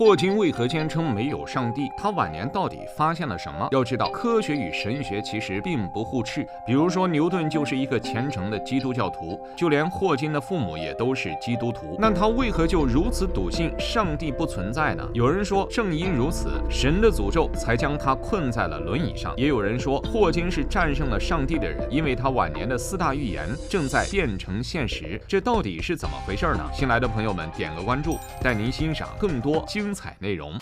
霍金为何坚称没有上帝？他晚年到底发现了什么？要知道，科学与神学其实并不互斥。比如说，牛顿就是一个虔诚的基督教徒，就连霍金的父母也都是基督徒。那他为何就如此笃信上帝不存在呢？有人说，正因如此，神的诅咒才将他困在了轮椅上。也有人说，霍金是战胜了上帝的人，因为他晚年的4大预言正在变成现实。这到底是怎么回事呢？新来的朋友们点个关注，带您欣赏更多精彩内容。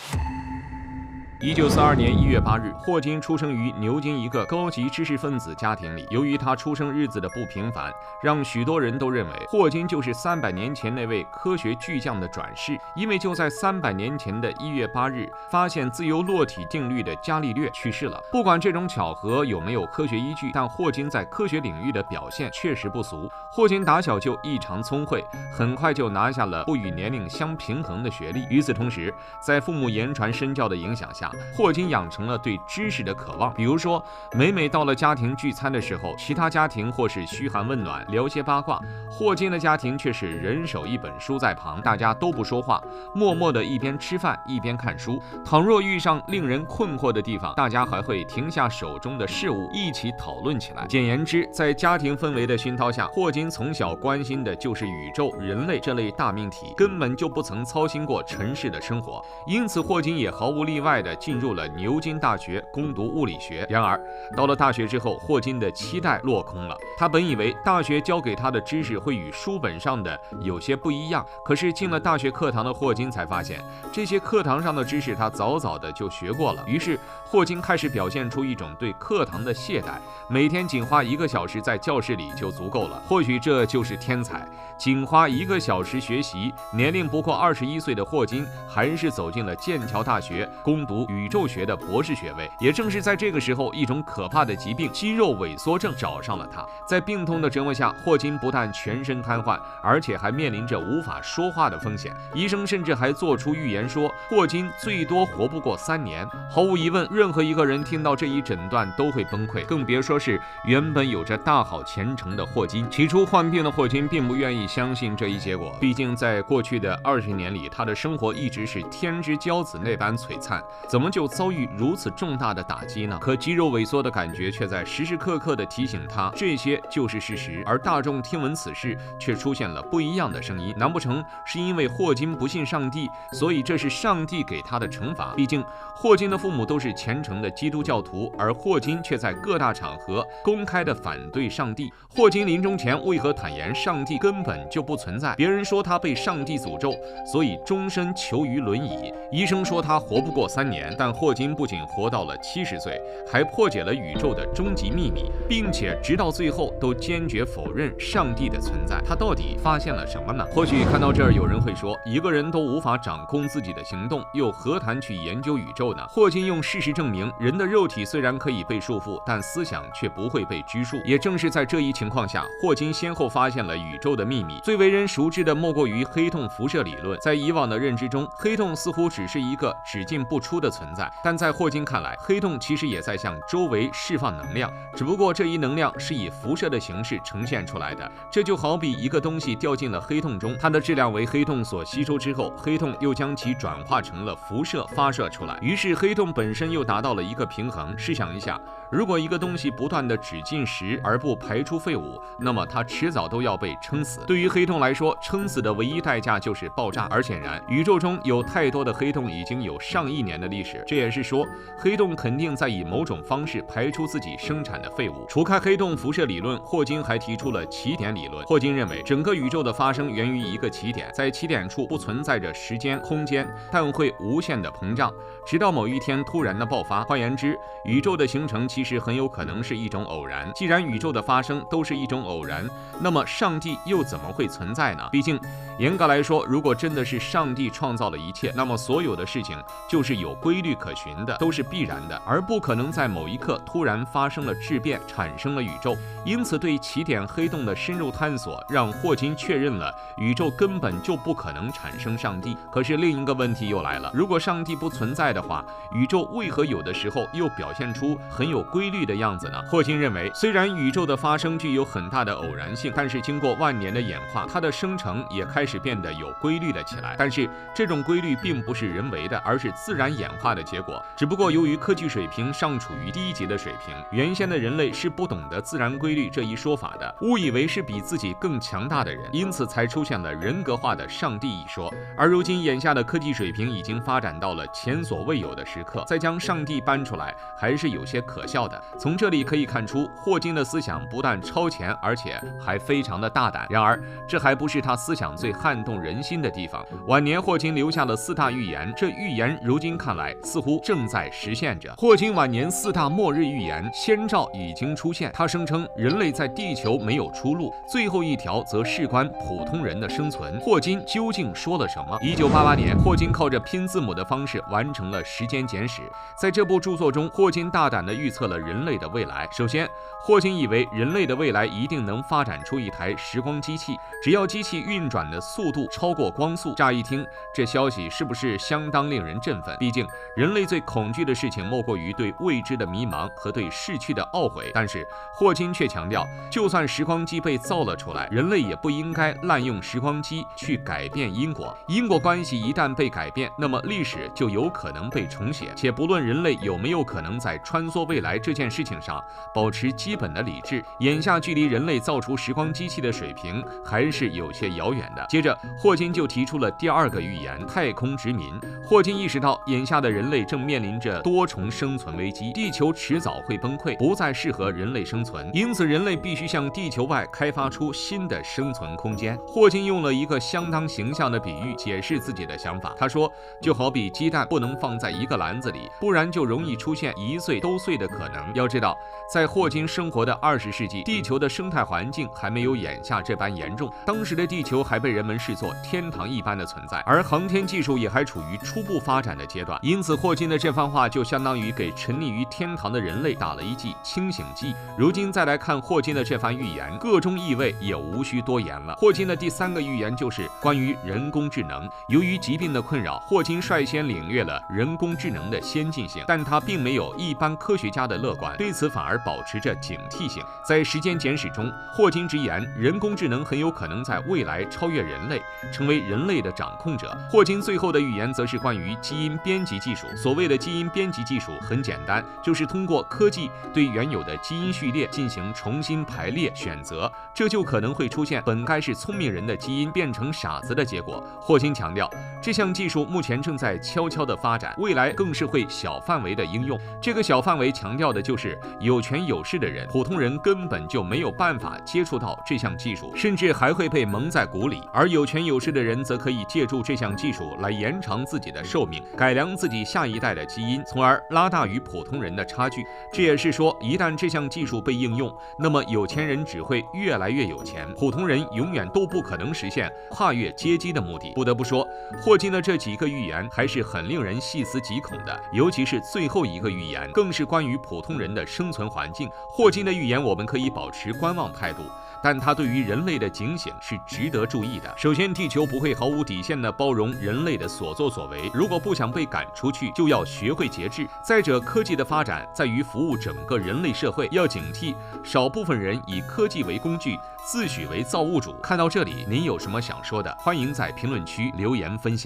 1942年1月8日，霍金出生于牛津一个高级知识分子家庭里。由于他出生日子的不平凡，让许多人都认为霍金就是300年前那位科学巨匠的转世。因为就在300年前的1月8日，发现自由落体定律的伽利略去世了。不管这种巧合有没有科学依据，但霍金在科学领域的表现确实不俗。霍金打小就异常聪慧，很快就拿下了不与年龄相平衡的学历。与此同时，在父母言传身教的影响下，霍金养成了对知识的渴望。比如说，每到了家庭聚餐的时候，其他家庭或是嘘寒问暖，聊些八卦，霍金的家庭却是人手一本书在旁，大家都不说话，默默地一边吃饭一边看书。倘若遇上令人困惑的地方，大家还会停下手中的事物，一起讨论起来。简言之，在家庭氛围的熏陶下，霍金从小关心的就是宇宙、人类这类大命题，根本就不曾操心过尘世的生活。因此，霍金也毫无例外地进入了牛津大学攻读物理学。然而，到了大学之后，霍金的期待落空了。他本以为大学教给他的知识会与书本上的有些不一样，可是进了大学课堂的霍金才发现，这些课堂上的知识他早早的就学过了。于是，霍金开始表现出一种对课堂的懈怠，每天仅花1个小时在教室里就足够了。或许这就是天才，仅花1个小时学习，年龄不过21岁的霍金还是走进了剑桥大学攻读宇宙学的博士学位。也正是在这个时候，一种可怕的疾病——肌肉萎缩症找上了他。在病痛的折磨下，霍金不但全身瘫痪，而且还面临着无法说话的风险。医生甚至还做出预言说，霍金最多活不过3年。毫无疑问，任何一个人听到这一诊断都会崩溃，更别说是原本有着大好前程的霍金。起初患病的霍金并不愿意相信这一结果，毕竟在过去的20年里，他的生活一直是天之骄子那般璀璨，怎么就遭遇如此重大的打击呢？可肌肉萎缩的感觉却在时时刻刻地提醒他，这些就是事实。而大众听闻此事，却出现了不一样的声音。难不成是因为霍金不信上帝，所以这是上帝给他的惩罚？毕竟霍金的父母都是虔诚的基督教徒，而霍金却在各大场合公开地反对上帝。霍金临终前为何坦言上帝根本就不存在？别人说他被上帝诅咒，所以终身囚于轮椅。医生说他活不过3年，但霍金不仅活到了70岁，还破解了宇宙的终极秘密，并且直到最后都坚决否认上帝的存在。他到底发现了什么呢？或许看到这儿，有人会说，一个人都无法掌控自己的行动，又何谈去研究宇宙呢？霍金用事实证明，人的肉体虽然可以被束缚，但思想却不会被拘束。也正是在这一情况下，霍金先后发现了宇宙的秘密。最为人熟知的莫过于黑洞辐射理论。在以往的认知中，黑洞似乎只是一个只进不出的存在，但在霍金看来，黑洞其实也在向周围释放能量，只不过这一能量是以辐射的形式呈现出来的。这就好比一个东西掉进了黑洞中，它的质量为黑洞所吸收之后，黑洞又将其转化成了辐射发射出来，于是黑洞本身又达到了一个平衡。试想一下，如果一个东西不断的只进食而不排出废物，那么它迟早都要被撑死。对于黑洞来说，撑死的唯一代价就是爆炸。而显然，宇宙中有太多的黑洞已经有上亿年的历史，这也是说，黑洞肯定在以某种方式排出自己生产的废物。除开黑洞辐射理论，霍金还提出了起点理论。霍金认为，整个宇宙的发生源于一个起点，在起点处不存在着时间、空间，但会无限的膨胀，直到某一天突然的爆发。换言之，宇宙的形成其实很有可能是一种偶然。既然宇宙的发生都是一种偶然，那么上帝又怎么会存在呢？毕竟，严格来说，如果真的是上帝创造了一切，那么所有的事情就是有规律可循的，都是必然的，而不可能在某一刻突然发生了质变，产生了宇宙。因此，对起点黑洞的深入探索，让霍金确认了宇宙根本就不可能产生上帝。可是另一个问题又来了，如果上帝不存在的的话，宇宙为何有的时候又表现出很有规律的样子呢？霍金认为，虽然宇宙的发生具有很大的偶然性，但是经过万年的演化，它的生成也开始变得有规律了起来。但是这种规律并不是人为的，而是自然演化的结果。只不过由于科技水平尚处于低级的水平，原先的人类是不懂得自然规律这一说法的，误以为是比自己更强大的人，因此才出现了人格化的上帝一说。而如今眼下的科技水平已经发展到了前所未有的时刻，再将上帝搬出来还是有些可笑的。从这里可以看出，霍金的思想不但超前，而且还非常的大胆。然而这还不是他思想最撼动人心的地方。晚年霍金留下了4大预言，这预言如今看来似乎正在实现着。霍金晚年4大末日预言先兆已经出现，他声称人类在地球没有出路，最后一条则事关普通人的生存。霍金究竟说了什么？1988年，霍金靠着拼字母的方式完成了《时间简史》。在这部著作中，霍金大胆地预测了人类的未来。首先，霍金以为人类的未来一定能发展出一台时光机器，只要机器运转的速度超过光速。乍一听，这消息是不是相当令人振奋？毕竟人类最恐惧的事情莫过于对未知的迷茫和对逝去的懊悔。但是霍金却强调，就算时光机被造了出来，人类也不应该滥用时光机去改变因果。因果关系一旦被改变，那么历史就有可能被重写。且不论人类有没有可能在穿梭未来这件事情上保持基本的理智，眼下距离人类造出时光机器的水平还是有些遥远的。接着霍金就提出了第2个预言：太空殖民。霍金意识到，眼下的人类正面临着多重生存危机，地球迟早会崩溃，不再适合人类生存，因此人类必须向地球外开发出新的生存空间。霍金用了一个相当形象的比喻解释自己的想法，他说，就好比鸡蛋不能放在一个篮子里，不然就容易出现一岁都碎的可能。要知道，在霍金生活的20世纪，地球的生态环境还没有眼下这般严重，当时的地球还被人们视作天堂一般的存在，而航天技术也还处于初步发展的阶段。因此霍金的这番话就相当于给沉溺于天堂的人类打了一剂清醒剂。如今再来看霍金的这番预言，个中意味也无需多言了。霍金的第3个预言就是关于人工智能。由于疾病的困扰，霍金率先领略了人工智能的先进性，但他并没有一般科学家的乐观，对此反而保持着警惕性。在《时间简史》中，霍金直言人工智能很有可能在未来超越人类，成为人类的掌控者。霍金最后的预言则是关于基因编辑技术。所谓的基因编辑技术很简单，就是通过科技对原有的基因序列进行重新排列选择，这就可能会出现本该是聪明人的基因变成傻子的结果。霍金强调，这项技术目前正在悄悄地发展，未来更是会小范围的应用。这个小范围强调的就是有权有势的人，普通人根本就没有办法接触到这项技术，甚至还会被蒙在鼓里。而有权有势的人则可以借助这项技术来延长自己的寿命，改良自己下一代的基因，从而拉大与普通人的差距。这也是说，一旦这项技术被应用，那么有钱人只会越来越有钱，普通人永远都不可能实现跨越阶级的目的。不得不说，霍金的这几个预言还是很令人细思极恐的，尤其是最后一个预言，更是关于普通人的生存环境。霍金的预言我们可以保持观望态度，但他对于人类的警醒是值得注意的。首先，地球不会毫无底线地包容人类的所作所为，如果不想被赶出去，就要学会节制。再者，科技的发展在于服务整个人类社会，要警惕少部分人以科技为工具，自诩为造物主。看到这里，您有什么想说的？欢迎在评论区留言分享。